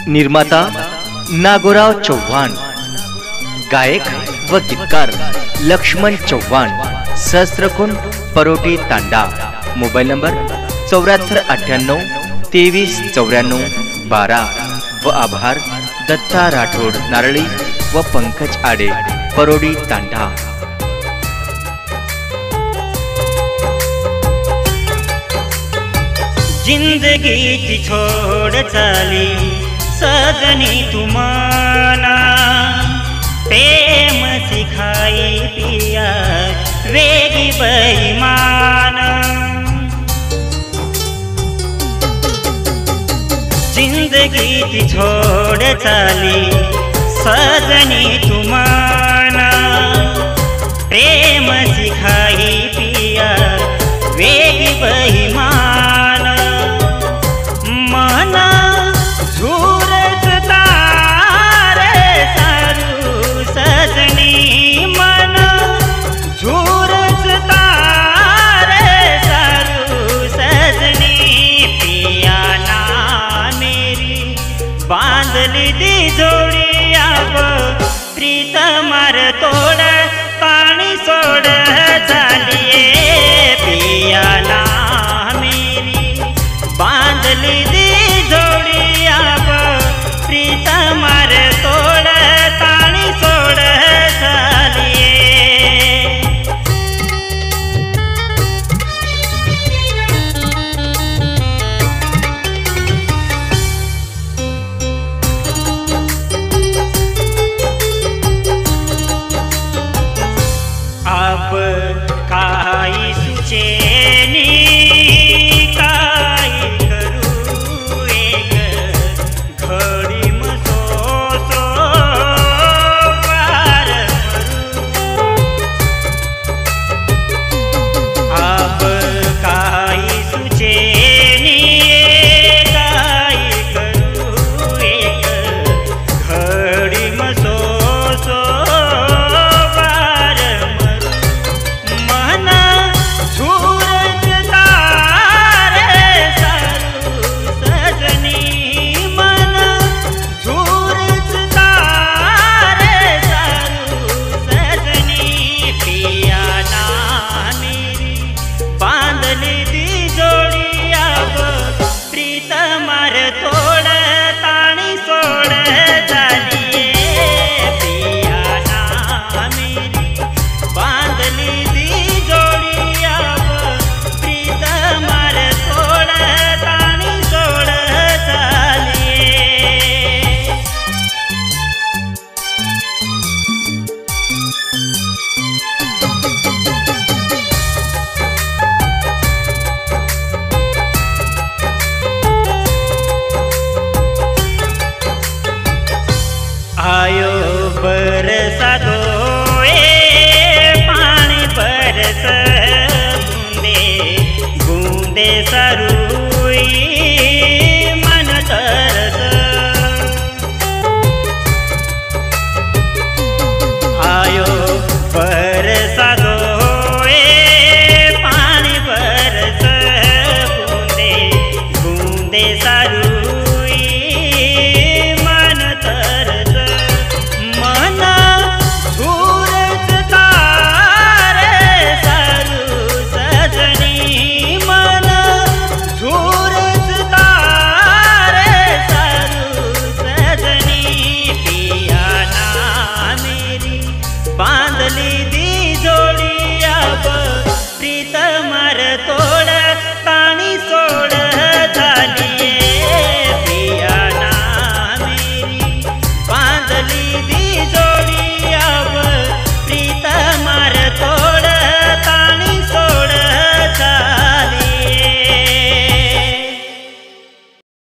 निर्माता नागोराव चव्हाण, गायक व गीतकार लक्ष्मण चव्हाण, सहस्त्रकुंड, परोटी, तांडा। मोबाईल नंबर 7498 2394 12 व आभार दत्ता राठोड नारळी व पंकज आडे, परोडी, तांडा। जिंदगी की छोड़ चली सजनी तुम्हारा, प्रेम सिखाई पिया वेगी बेईमान। जिंदगी की छोड़ चली सजनी तुम्हारा, प्रेम सिखाई पिया वेगी बेईमान। मन झूरत तारे सारू सजनी, मन झूरत तारे सारू सजनी। पिया ना मेरी बांधली दी जोड़ी, अब प्रीत मर तोड़ पानी सोड़ चालिए। पिया ना मेरी बांधली दी जोड़ी, अब प्रीत मर तोड़ पानी सोड़ चालिए। अब काई सुचेनी काई करू, एक घड़ी में सो पार मरू। अब काई सुचेनी काई करू, एक घड़ी में सो आयो बरसातो पानी बरस, बूंदे बूंदे सरुई मन तरस। आयो बरसातो पानी बरस, बूंदे बूंदे सरुई मन तरस। मन झूरत तारे सारू सजनी, मन झूरत तारे सारू सजनी। पिया ना मेरी बांधली दी जोड़ी, अब प्रीत मर तो